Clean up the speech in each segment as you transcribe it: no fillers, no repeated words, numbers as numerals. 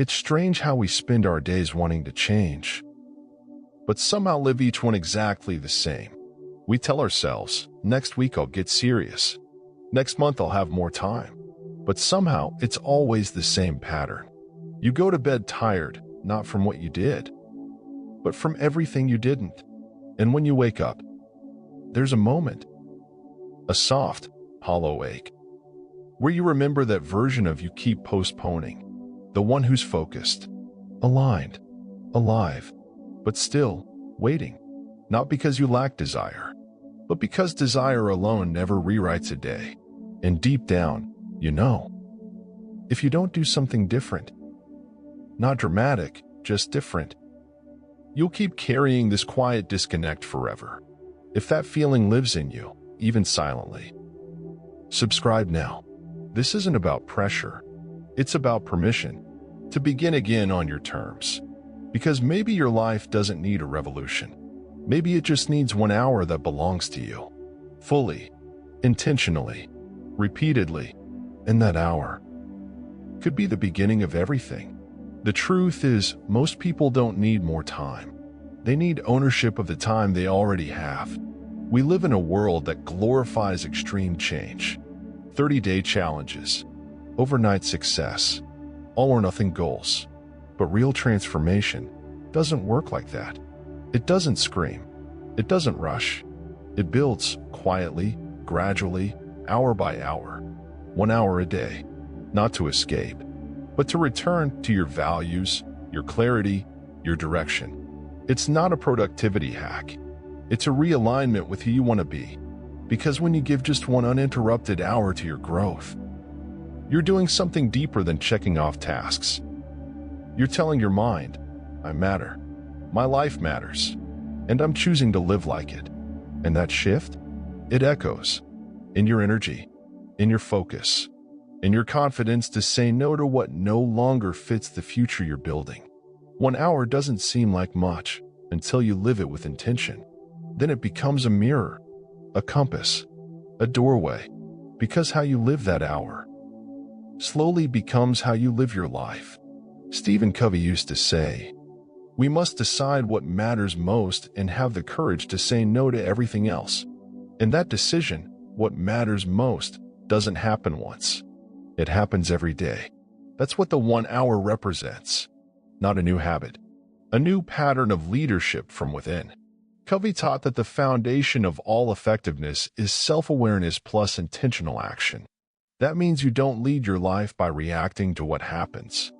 It's strange how we spend our days wanting to change, but somehow live each one exactly the same. We tell ourselves, next week I'll get serious. Next month I'll have more time. But somehow it's always the same pattern. You go to bed tired, not from what you did, but from everything you didn't. And when you wake up, there's a moment, a soft, hollow ache, where you remember that version of you keep postponing, the one who's focused, aligned, alive, but still waiting, not because you lack desire, but because desire alone never rewrites a day. And deep down, you know, if you don't do something different, not dramatic, just different, you'll keep carrying this quiet disconnect forever. If that feeling lives in you, even silently, subscribe now. This isn't about pressure. It's about permission to begin again on your terms. Because maybe your life doesn't need a revolution. Maybe it just needs 1 hour that belongs to you, fully, intentionally, repeatedly. And that hour could be the beginning of everything. The truth is, most people don't need more time. They need ownership of the time they already have. We live in a world that glorifies extreme change, 30-day challenges, overnight success, all-or-nothing goals. But real transformation doesn't work like that. It doesn't scream. It doesn't rush. It builds quietly, gradually, hour by hour, 1 hour a day, not to escape, but to return to your values, your clarity, your direction. It's not a productivity hack. It's a realignment with who you want to be. Because when you give just one uninterrupted hour to your growth, you're doing something deeper than checking off tasks. You're telling your mind, I matter, my life matters, and I'm choosing to live like it. And that shift, it echoes in your energy, in your focus, in your confidence to say no to what no longer fits the future you're building. 1 hour doesn't seem like much until you live it with intention. Then it becomes a mirror, a compass, a doorway, because how you live that hour slowly becomes how you live your life. Covey used to say, we must decide what matters most and have the courage to say no to everything else. And that decision, what matters most, doesn't happen once. It happens every day. That's what the 1 hour represents. Not a new habit, a new pattern of leadership from within. Covey taught that the foundation of all effectiveness is self-awareness plus intentional action. That means you don't lead your life by reacting to what happens.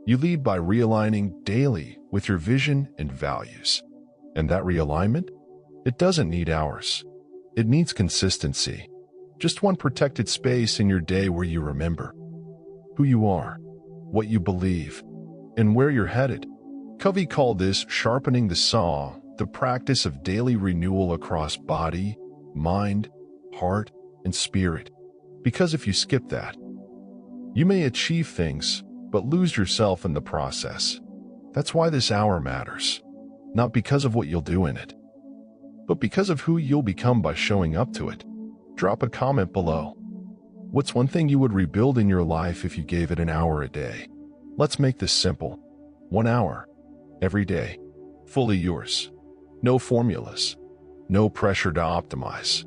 You lead by realigning daily with your vision and values. And that realignment? It doesn't need hours. It needs consistency. Just one protected space in your day where you remember who you are, what you believe, and where you're headed. Covey called this sharpening the saw, the practice of daily renewal across body, mind, heart, and spirit. Because if you skip that, you may achieve things, but lose yourself in the process. That's why this hour matters. Not because of what you'll do in it, but because of who you'll become by showing up to it. Drop a comment below. What's one thing you would rebuild in your life if you gave it an hour a day? Let's make this simple. 1 hour, every day, fully yours. No formulas, no pressure to optimize.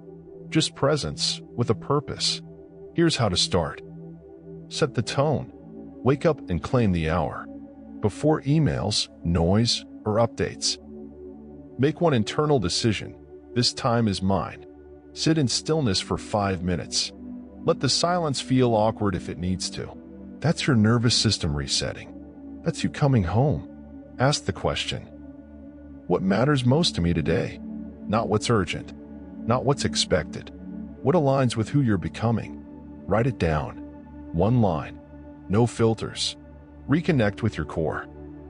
Just presence with a purpose. Here's how to start. Set the tone. Wake up and claim the hour. Before emails, noise, or updates. Make one internal decision. This time is mine. Sit in stillness for 5 minutes. Let the silence feel awkward if it needs to. That's your nervous system resetting. That's you coming home. Ask the question, what matters most to me today? Not what's urgent, not what's expected. What aligns with who you're becoming? Write it down. One line. No filters. Reconnect with your core.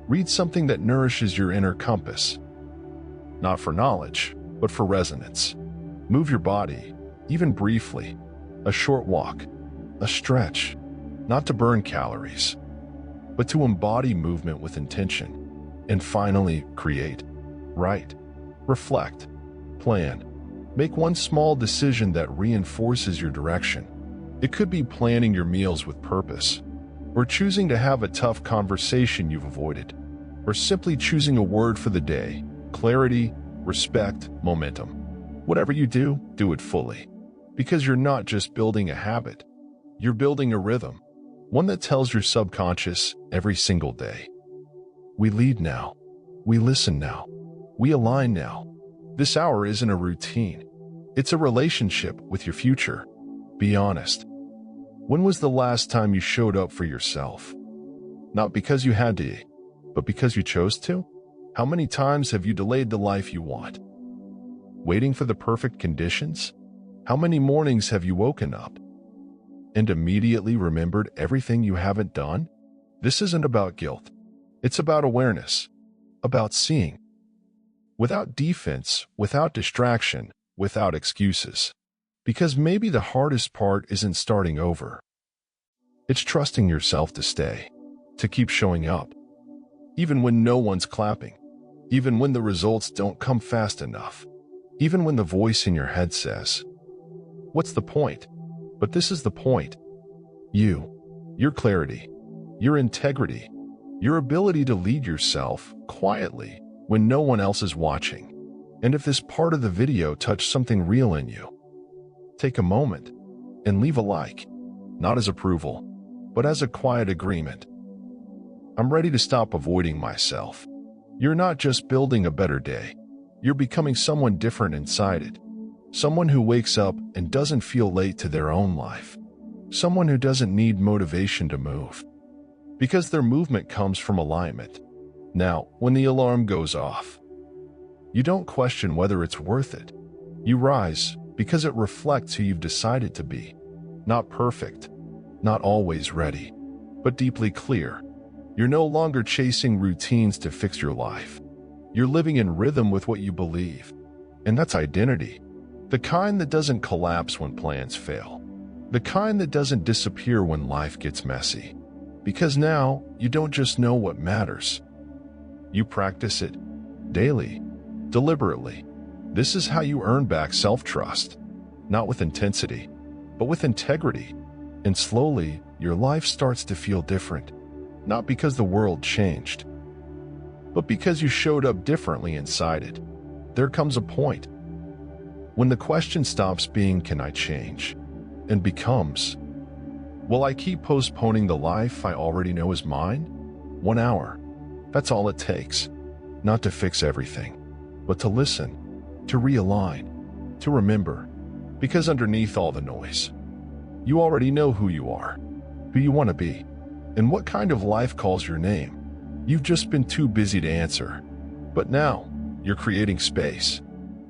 Read something that nourishes your inner compass. Not for knowledge, but for resonance. Move your body, even briefly. A short walk, a stretch. Not to burn calories, but to embody movement with intention. And finally, create. Write. Reflect. Plan. Make one small decision that reinforces your direction. It could be planning your meals with purpose, or choosing to have a tough conversation you've avoided, or simply choosing a word for the day, clarity, respect, momentum. Whatever you do, do it fully. Because you're not just building a habit, you're building a rhythm, one that tells your subconscious every single day. We lead now. We listen now. We align now. This hour isn't a routine. It's a relationship with your future. Be honest. When was the last time you showed up for yourself? Not because you had to, but because you chose to? How many times have you delayed the life you want? Waiting for the perfect conditions? How many mornings have you woken up and immediately remembered everything you haven't done? This isn't about guilt. It's about awareness, about seeing. Without defense, without distraction, without excuses. Because maybe the hardest part isn't starting over. It's trusting yourself to stay, to keep showing up. Even when no one's clapping, even when the results don't come fast enough, even when the voice in your head says, "What's the point?" But this is the point. Your clarity, your integrity, your ability to lead yourself quietly when no one else is watching. And if this part of the video touched something real in you, take a moment and leave a like, not as approval, but as a quiet agreement. I'm ready to stop avoiding myself. You're not just building a better day. You're becoming someone different inside it. Someone who wakes up and doesn't feel late to their own life. Someone who doesn't need motivation to move. Because their movement comes from alignment. Now, when the alarm goes off, you don't question whether it's worth it. You rise because it reflects who you've decided to be. Not perfect, not always ready, but deeply clear. You're no longer chasing routines to fix your life. You're living in rhythm with what you believe. And that's identity. The kind that doesn't collapse when plans fail. The kind that doesn't disappear when life gets messy. Because now, you don't just know what matters. You practice it daily, deliberately. This is how you earn back self-trust. Not with intensity, but with integrity. And slowly, your life starts to feel different. Not because the world changed, but because you showed up differently inside it. There comes a point when the question stops being, "Can I change?" and becomes, "Will I keep postponing the life I already know is mine?" 1 hour. That's all it takes. Not to fix everything, but to listen, to realign, to remember. Because underneath all the noise, you already know who you are, who you want to be, and what kind of life calls your name. You've just been too busy to answer. But now, you're creating space.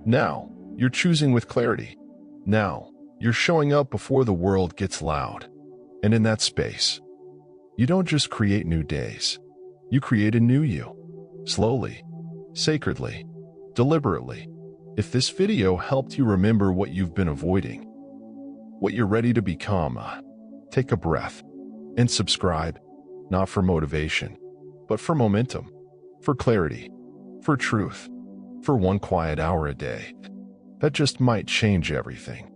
Now, you're choosing with clarity. Now, you're showing up before the world gets loud. And in that space, you don't just create new days. You create a new you. Slowly, sacredly, deliberately. If this video helped you remember what you've been avoiding, what you're ready to become, take a breath and subscribe, not for motivation, but for momentum, for clarity, for truth, for 1 quiet hour a day. That just might change everything.